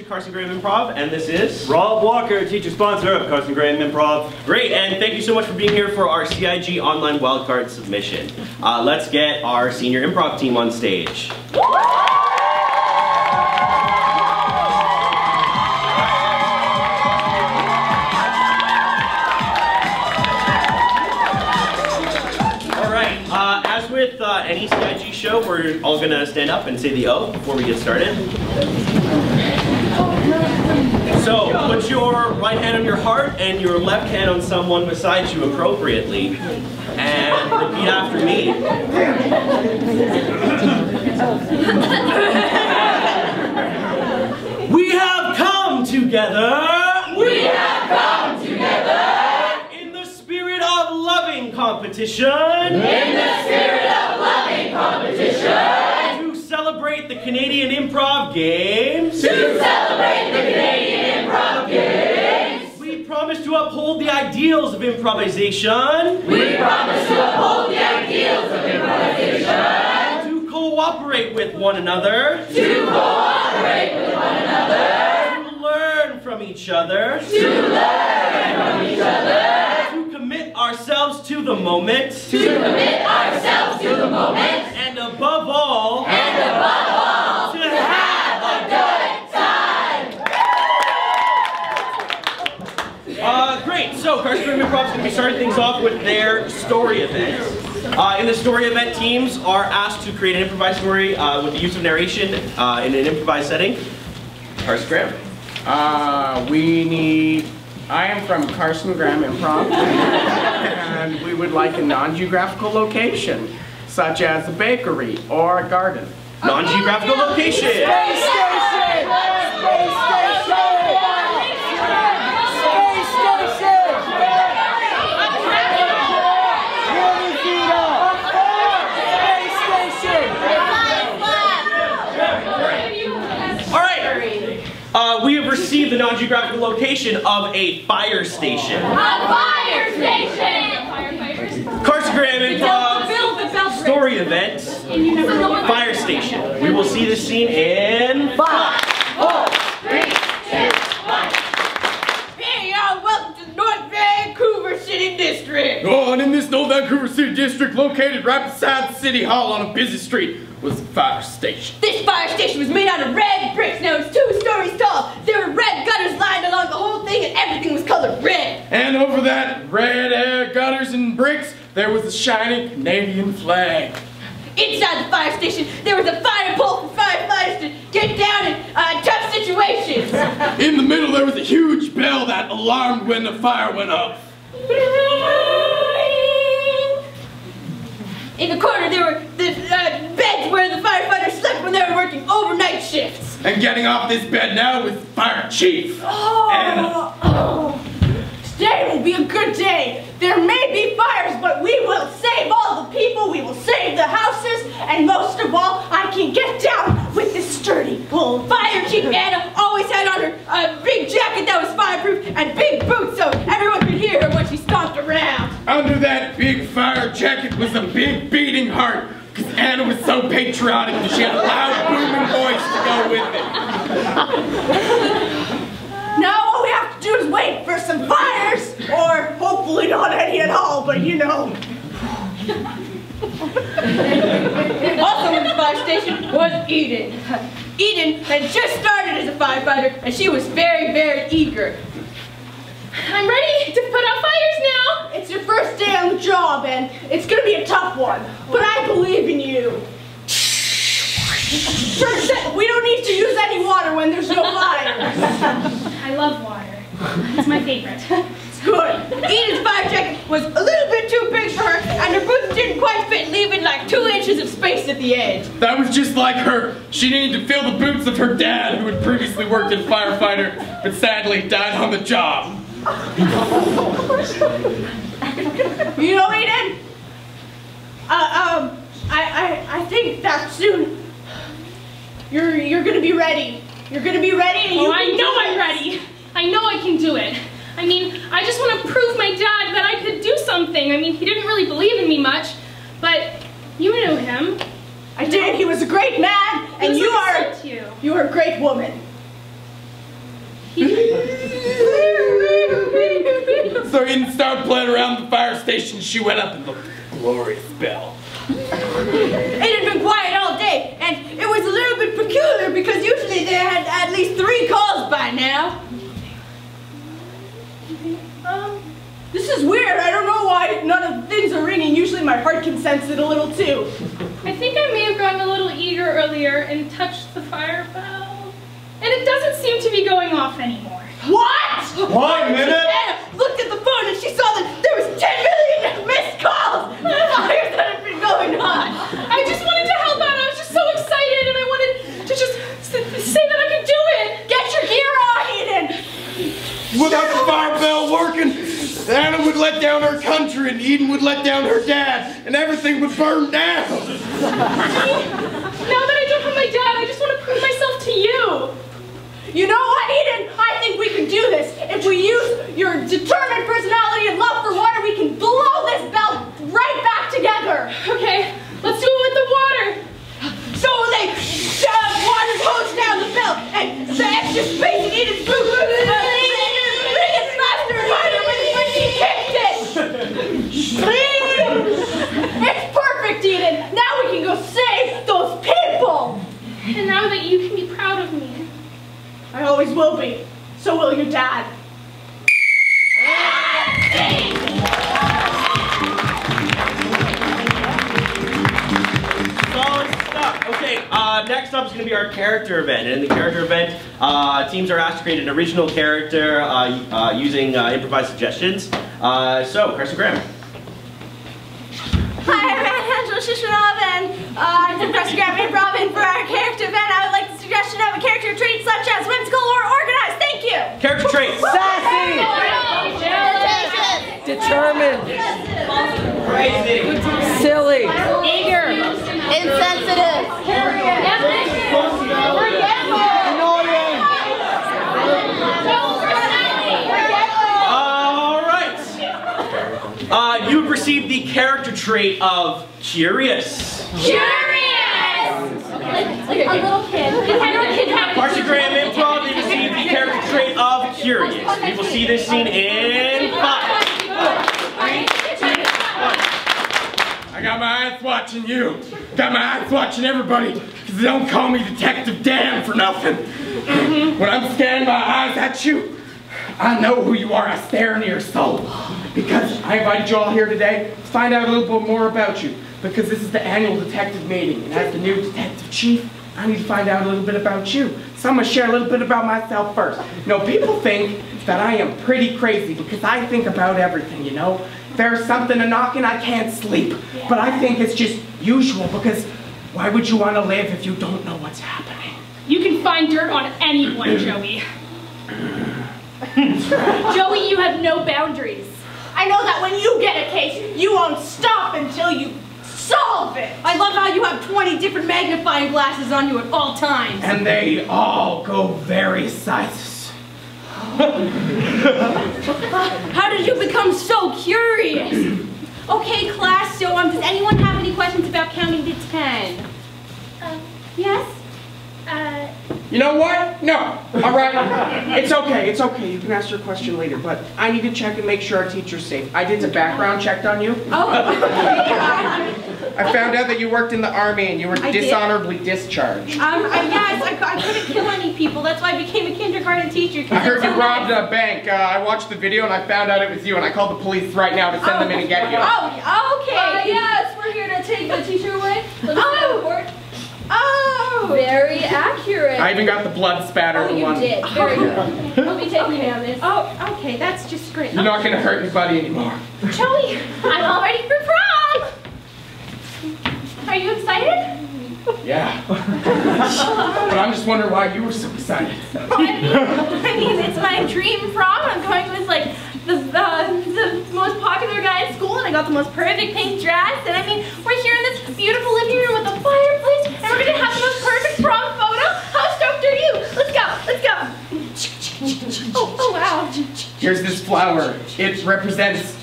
Carson Graham Improv, and this is Rob Walker, teacher sponsor of Carson Graham Improv. Great, and thank you so much for being here for our CIG online wildcard submission. Let's get our senior improv team on stage. With any CIG show, we're all going to stand up and say the O before we get started. So, put your right hand on your heart and your left hand on someone beside you appropriately. And repeat after me. We have come together. We have come together. Competition. In the spirit of loving competition. To celebrate the Canadian Improv Games. To celebrate the Canadian Improv Games. We promise to uphold the ideals of improvisation. We promise to uphold the ideals of improvisation. To cooperate with one another. To cooperate with one another. To learn from each other. To learn from each other. Commit ourselves to the moment. To commit ourselves to the moment. And above all. And above all. To have a good time. Great. So Carson Graham Improv is going to be starting things off with their story event. In the story event, teams are asked to create an improvised story with the use of narration in an improvised setting. Carson Graham. I am from Carson Graham Improv, and we would like a non-geographical location, such as a bakery or a garden. Non-geographical location! Space station! Space station! Space station! Space station! All right. We have received the non-geographical location of a fire station. A fire station! Carson Graham Improv story event, fire station. We will see this scene in 5, 4, 3, 2, 1. Hey y'all, welcome to the North Vancouver City District. Oh, and in this North Vancouver City District, located right beside City Hall on a busy street, was a fire station. This fire station was made out of red bricks. Now it's 2 stories tall. There were red gutters lined along the whole thing, and everything was colored red. And over that red gutters and bricks, there was a shining Canadian flag. Inside the fire station, there was a fire pole for firefighters to get down in tough situations. In the middle, there was a huge bell that alarmed when the fire went off. In the corner, there were the beds where the firefighters slept when they were working overnight shifts. And getting off this bed now was Fire Chief Anna. Today will be a good day. There may be fires, but we will save all the people, we will save the houses, and most of all, I can get down with this sturdy pull. Fire Chief Anna always had on her a big jacket that was fireproof and big boots so everyone could hear her when she stomped around. Under that big fire jacket was a big beating heart, because Anna was so patriotic and she had a loud booming voice to go with it. Now all we have to do is wait for some fires, or hopefully not any at all, but you know. Also in the fire station was Eden. Eden had just started as a firefighter, and she was very, very eager. I'm ready to put out fires now. It's your first day on the job, and it's gonna be a tough one, but I believe in you. We don't need to use any water when there's no fire. I love water. It's my favorite. It's good. Eden's fire jacket was a little bit too big for her, and her boots didn't quite fit, leaving like 2 inches of space at the edge. That was just like her. She needed to fill the boots of her dad, who had previously worked as a firefighter, but sadly died on the job. You know, Eden? I think that soon you're gonna be ready. You're gonna be ready, and I know I'm ready. I know I can do it. I mean, I just want to prove my dad that I could do something. I mean, he didn't really believe in me much, but you knew him. I did. He was a great man, and you are a great woman. So Eden started playing around the fire station. She went up and looked at the glorious bell. It had been quiet all day, and it was a little bit peculiar because usually they had at least 3 calls by now. This is weird. I don't know why none of the things are ringing. Usually my heart can sense it a little too. I think I may have gotten a little eager earlier and touched the fire bell. And it doesn't seem to be going off anymore. What? 1 minute! Anna looked at the phone and she saw that there was 10 million missed calls. Fires that have been going on. I just wanted to help out. I was just so excited and I wanted to just say that I could do it. Get your gear on, Eden. Without the fire bell working, Anna would let down her country and Eden would let down her dad and everything would burn down. Now that I don't have my dad, I just want to prove myself to you. You know what, Eden? I think we can do this. If we use your determined personality and love for water, we can blow this bell right back together. Okay, let's do it with the water. So they water goes down the bell, and the extra space in Eden's boot it's faster and harder when she kicked it. It's perfect, Eden. Now we can go save those people. And now that you can be proud of me. I always will be. So will your dad. Solid stuff. Okay, next up is going to be our character event. And in the character event, teams are asked to create an original character using improvised suggestions. So, Carson Graham. Hi, I'm Angela Shishanov, and I'm from Carson Graham Improv, and for our character event, I would like the suggestion of a character trait such as whimsical or organized. Thank you. Character traits. Sassy! Determined. Crazy. Silly. Eager. Insensitive. Annoying. All right. You have received the character trait of curious. Like a little kid. Carson Graham Improv, they received the character trait of curious. We will see this scene in 5, 4, 3, 2, 1. I got my eyes watching you. Got my eyes watching everybody. Because they don't call me Detective Dan for nothing. When I'm scanning my eyes at you, I know who you are. I stare into your soul. Because I invited you all here today to find out a little bit more about you. Because this is the annual detective meeting. And as the new detective chief, I need to find out a little bit about you. So I'm going to share a little bit about myself first. You know, people think that I am pretty crazy because I think about everything, you know. If there's something a-knocking, I can't sleep. But I think it's just usual because why would you want to live if you don't know what's happening? You can find dirt on anyone, Joey. Joey, you have no boundaries. I know that when you get a case, you won't stop until you solve it. I love how you have 20 different magnifying glasses on you at all times. And they all go various sizes. How did you become so curious? Okay, class, so does anyone have any questions about counting to 10? Yes? You know what? No. All right. It's okay. It's okay. You can ask your question later. But I need to check and make sure our teacher's safe. I did the background check on you. Oh. I found out that you worked in the army and you were dishonorably discharged. Yes, I couldn't kill any people. That's why I became a kindergarten teacher. I heard you robbed a bank. I watched the video and I found out it was you, and I called the police right now to send them in and get you. Oh, okay. Yes, we're here to take the teacher away. Oh. Very accurate. I even got the blood spatter Oh, you one. did. Very good. I'll be taking you on this. Oh, okay, that's just great. You're not gonna hurt anybody anymore. Joey, I'm all ready for prom! Are you excited? Yeah. But I'm just wondering why you were so excited. I mean, it's my dream prom. I'm going with like the most popular guy at school, and I got the most perfect pink dress. And I mean, we're here in this beautiful living room with a fireplace, and we're gonna have the most perfect prom photo. How stoked are you? Let's go, let's go. Oh wow. Here's this flower. It represents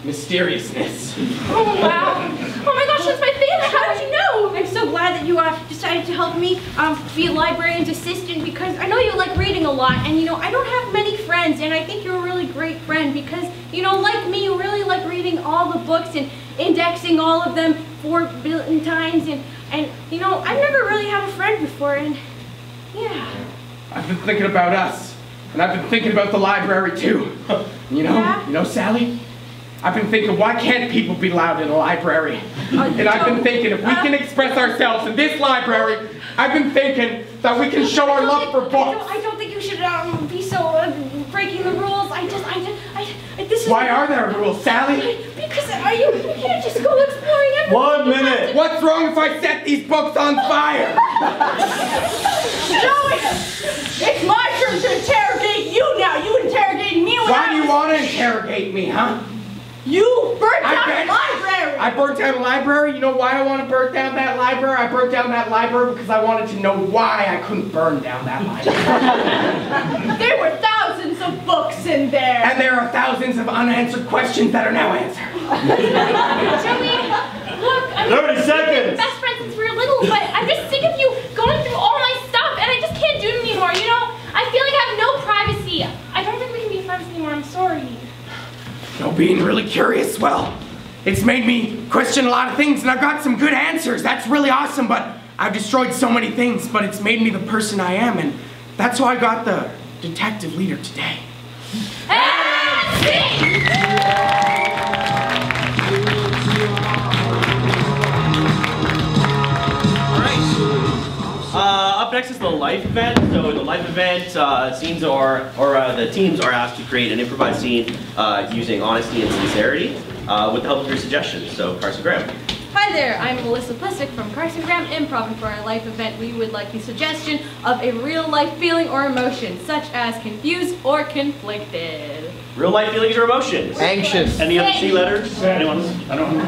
mysteriousness. Oh wow. Oh my gosh, that's my favorite. How did you know? I'm so glad that you decided to help me be a librarian's assistant because I know you like reading a lot, and you know, I don't have many friends, and I think you're a really great friend because, you know, like me, you really like reading all the books and indexing all of them 4 billion times, and you know, I've never really had a friend before, and yeah. I've been thinking about us, and I've been thinking about the library too. You know, Sally? I've been thinking, why can't people be loud in a library? And I've been thinking, if we can express ourselves in this library, I've been thinking that we can show our love for books. I don't think you should be so breaking the rules. This is. Why are there rules, Sally? Because you can't just go exploring everywhere. 1 minute. What's wrong if I set these books on fire? Joey, it's my turn to interrogate you now. You interrogated me when Why do you want to interrogate me, huh? You burnt down the library! I burnt down a library? You know why I want to burn down that library? I burnt down that library because I wanted to know why I couldn't burn down that library. There were thousands of books in there. And there are thousands of unanswered questions that are now answered. Joey, look, I mean, 30 seconds. we've been best friends since we were little, but I'm just sick of you going through all my stuff, and I just can't do it anymore, you know? I feel like I have no privacy. I don't think we can be friends anymore, I'm sorry. You know, being really curious, well, it's made me question a lot of things, and I've got some good answers. That's really awesome, but I've destroyed so many things, but it's made me the person I am, and that's why I got the detective leader today. Up next is the life event. So in the life event, the teams are asked to create an improvised scene using honesty and sincerity with the help of your suggestions. So Carson Graham. Hi there, I'm Melissa Plissick from Carson Graham Improv, and for our life event we would like the suggestion of a real life feeling or emotion, such as confused or conflicted. Real life feelings or emotions? Anxious. Any other C letters? Anyone? I don't know.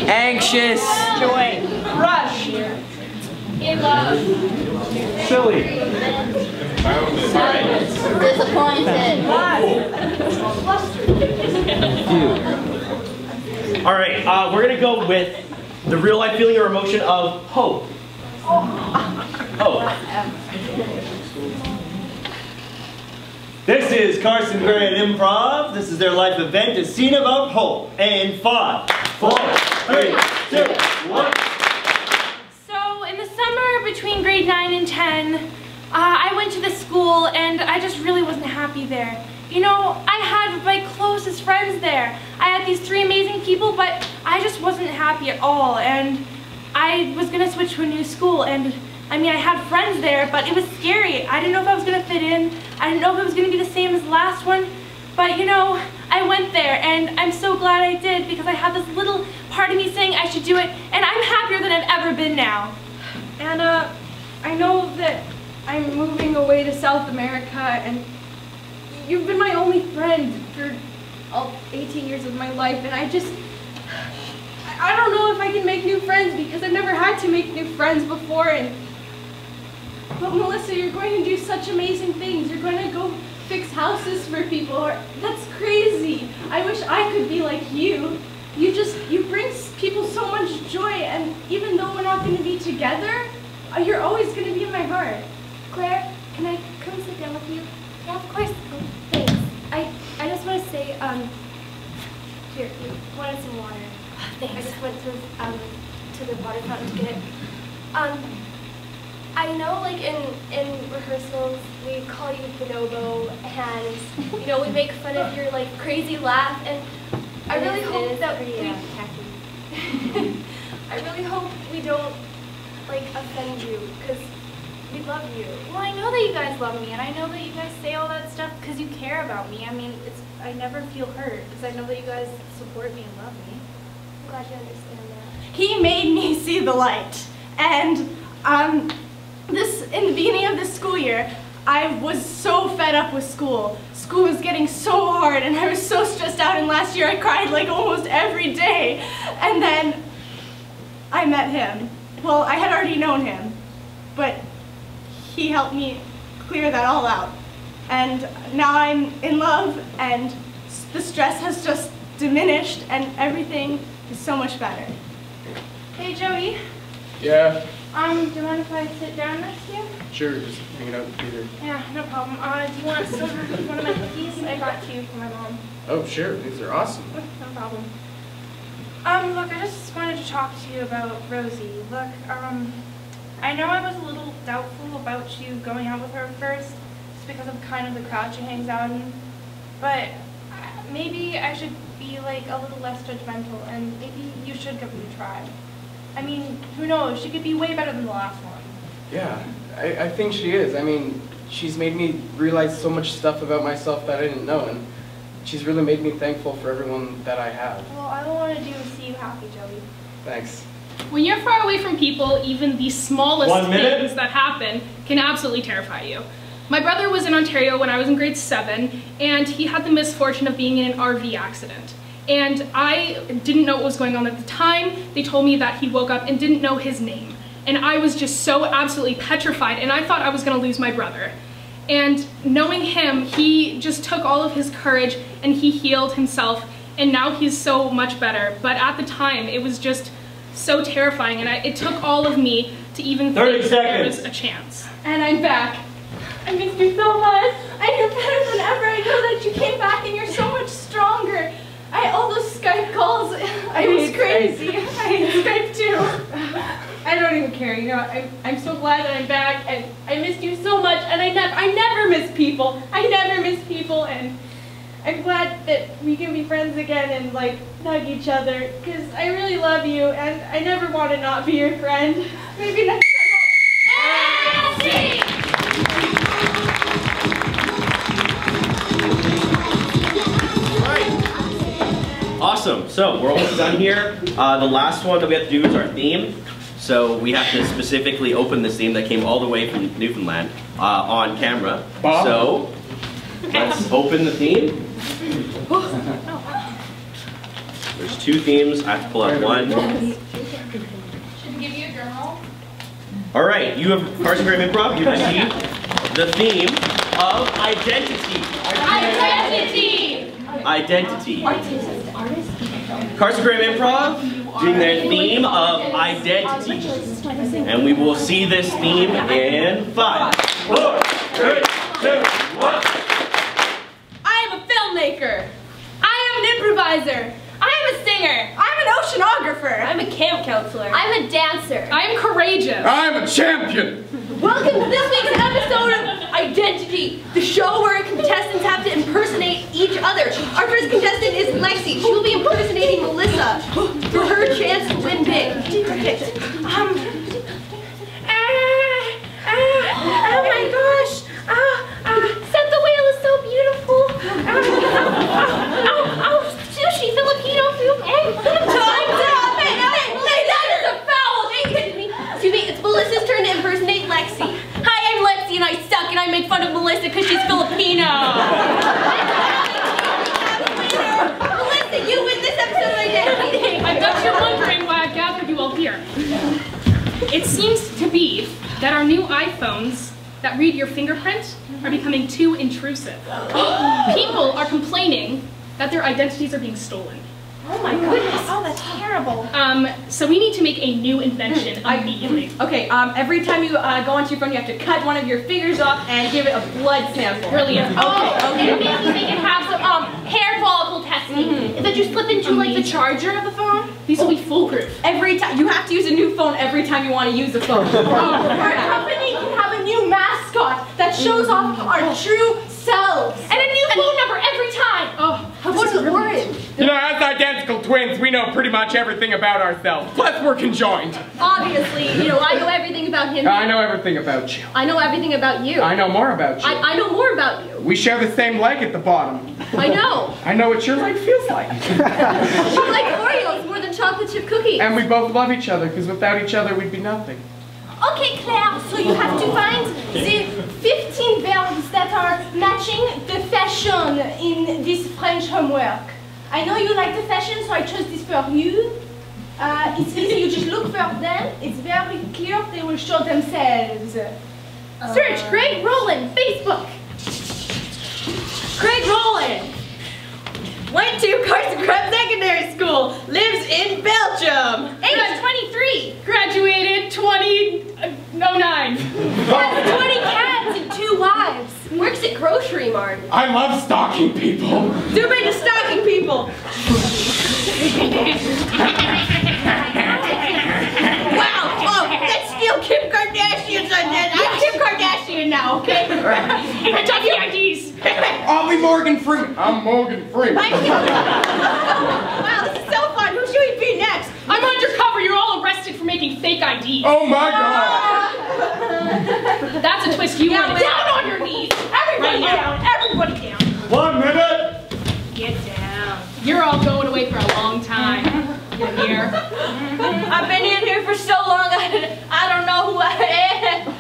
Anxious. Joy. Rush. In love. Silly. Disappointed. All right, we're gonna go with the real life feeling or emotion of hope. Hope. This is Carson Graham Improv. This is their life event, a scene about hope. And 5, 4, 3, 2, 1. So in the summer between grade 9 and 10, I went to this school and I just really wasn't happy there. You know, I had my closest friends there. I had these 3 amazing people, but I just wasn't happy at all. And I was gonna switch to a new school, and I mean, I had friends there, but it was scary. I didn't know if I was gonna fit in. I didn't know if it was gonna be the same as the last one. But you know, I went there, and I'm so glad I did because I had this little part of me saying I should do it, and I'm happier than I've ever been now. And I know that I'm moving away to South America, and you've been my only friend for all 18 years of my life, and I don't know if I can make new friends because I've never had to make new friends before. But Melissa, you're going to do such amazing things. You're going to go fix houses for people. That's crazy. I wish I could be like you. You bring people so much joy, and even though we're not going to be together, you're always going to be in my heart. Claire, can I come sit down with you? Yeah, of course. Thanks. I just want to say, here, you wanted some water. Thanks. I just went to the water fountain to get it. I know, like, in rehearsals, we call you Bonobo, and, you know, we make fun of your, like, crazy laugh, and I really hope that I really hope we don't, like, offend you, because we love you. Well, I know that you guys love me, and I know that you guys say all that stuff because you care about me. I mean, I never feel hurt because I know that you guys support me and love me. I'm glad you understand that. He made me see the light, and in the beginning of this school year, I was so fed up with school. School was getting so hard, and I was so stressed out, and last year I cried like almost every day. And then I met him. Well, I had already known him, but he helped me clear that all out. And now I'm in love, and the stress has just diminished, and everything is so much better. Hey, Joey. Yeah? Do you mind if I sit down next to you? Sure, just hanging out with Peter. Yeah, no problem. Do you want one of my cookies? I got 2 for my mom. Oh, sure, these are awesome. No problem. Look, I just wanted to talk to you about Rosie. Look, I know I was a little doubtful about you going out with her at first, just because of kind of the crowd she hangs out in. But maybe I should be like a little less judgmental, and maybe you should give it a try. I mean, who knows? She could be way better than the last one. Yeah, I think she is. I mean, she's made me realize so much stuff about myself that I didn't know, and she's really made me thankful for everyone that I have. Well, all I want to do is see you happy, Joey. Thanks. When you're far away from people, even the smallest things that happen can absolutely terrify you. My brother was in Ontario when I was in grade 7, and he had the misfortune of being in an RV accident. And I didn't know what was going on at the time. They told me that he woke up and didn't know his name. And I was just so absolutely petrified, and I thought I was gonna lose my brother. And knowing him, he just took all of his courage and he healed himself, and now he's so much better. But at the time, it was just so terrifying, and it took all of me to even think there was a chance. And I'm back. I missed you so much. And you're better than ever. I know that you came back and you're so much stronger. All those Skype calls, it was crazy. I hate Skype too. I don't even care, you know, I'm so glad that I'm back, and I missed you so much, and I never miss people. I never miss people, and I'm glad that we can be friends again and like hug each other, because I really love you, and I never want to not be your friend. Maybe next time Awesome. So we're almost done here. The last one that we have to do is our theme. So we have to specifically open this theme that came all the way from Newfoundland on camera. Bob? So let's open the theme. There's 2 themes. I have to pull out one. Should we give you a drum roll? All right. You have Carson Graham Improv. You received the theme of identity. Identity. Carson Graham Improv doing their theme of identity. And we will see this theme in 5, 4, 3, 2, 1. I am a filmmaker. I am an improviser. I am a singer. I'm an oceanographer. I'm a camp counselor. I'm a dancer. I'm courageous. I'm a champion. Welcome to this week's episode of Identity, the show where contestants have to impersonate each other. Our first contestant is Lexi. She will be impersonating Melissa for her chance to win big. Perfect. Oh my gosh. Set the whale is so beautiful. Sushi, Filipino food. Time's up. Hey, that is a foul. Excuse me, it's Melissa's turn to impersonate Lexi. Hi, I'm Lexi and I suck and I made fun of Melissa because she's Filipino. Melissa, you win this episode of Identity. I bet you're wondering why I gathered you all here. It seems to be that our new iPhones that read your fingerprint are becoming too intrusive. People are complaining that their identities are being stolen. Oh my goodness. Oh, that's terrible. So we need to make a new invention immediately. Okay, every time you go onto your phone, you have to cut one of your fingers off and give it a blood sample. Brilliant. Okay. Maybe they can have some hair follicle testing. That you slip into like the charger of the phone. These will be foolproof. Every time you have to use a new phone every time you want to use a phone. Our company can have a new mascot that shows off our true selves. And a new phone number every time. Oh, How does it work? You know, as identical twins, we know pretty much everything about ourselves. Plus, we're conjoined. Obviously, you know, I know everything about him. I know everything about you. I know everything about you. I know more about you. I know more about you. We share the same leg at the bottom. I know. I know what your leg feels like. She likes Oreos more than chocolate chip cookies. And we both love each other, because without each other, we'd be nothing. Okay, Claire, so you have to find the 15 verbs that are matching the fashion in this French homework. I know you like the fashion, so I chose this for you. It's easy, you just look for them. It's very clear, they will show themselves. Search Greg Rowland, Facebook. Greg Rowland went to Carson Secondary School, lives in Belgium. Age 23. Graduated 20 grocery mart. I love stalking people. Too big to stalking people. Wow, oh, that's still Kim Kardashian's on that. I'm Kim Kardashian now, okay? I got the IDs. I'll be Morgan Freeman. I'm Morgan Freeman. Wow, this is so fun. Who should we be next? I'm undercover. You're all arrested for making fake IDs. Oh my God. That's a twist you want. Down on your knees. Everybody down. Everybody down. 1 minute. Get down. You're all going away for a long time. Get here. I've been in here for so long, I don't know who I am.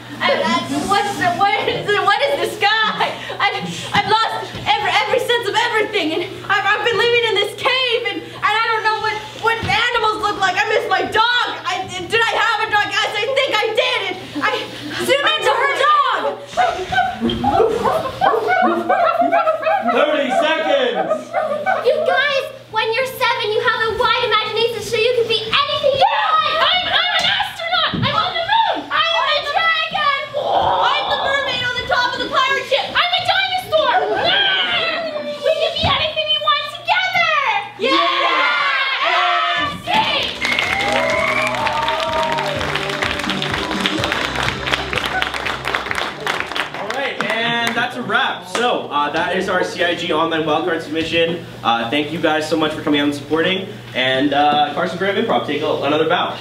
What is this guy? I've lost every sense of everything, and I've been living in this cave, and I don't know what animals look like. I miss my dog. Did I have a dog? Guys, I think I did. And I zoom into her dog. 30 seconds. You guys, when you're 7, you have a wide imagination so you can be anything you want. I'm an astronaut. I'm on the moon. I'm a dragon. I'm the mermaid on the top of the pirate ship. I'm a dinosaur. We can be anything we want together. Yeah! That's a wrap. So that is our CIG online wildcard submission. Thank you guys so much for coming out and supporting. And Carson Graham Improv, take another bow.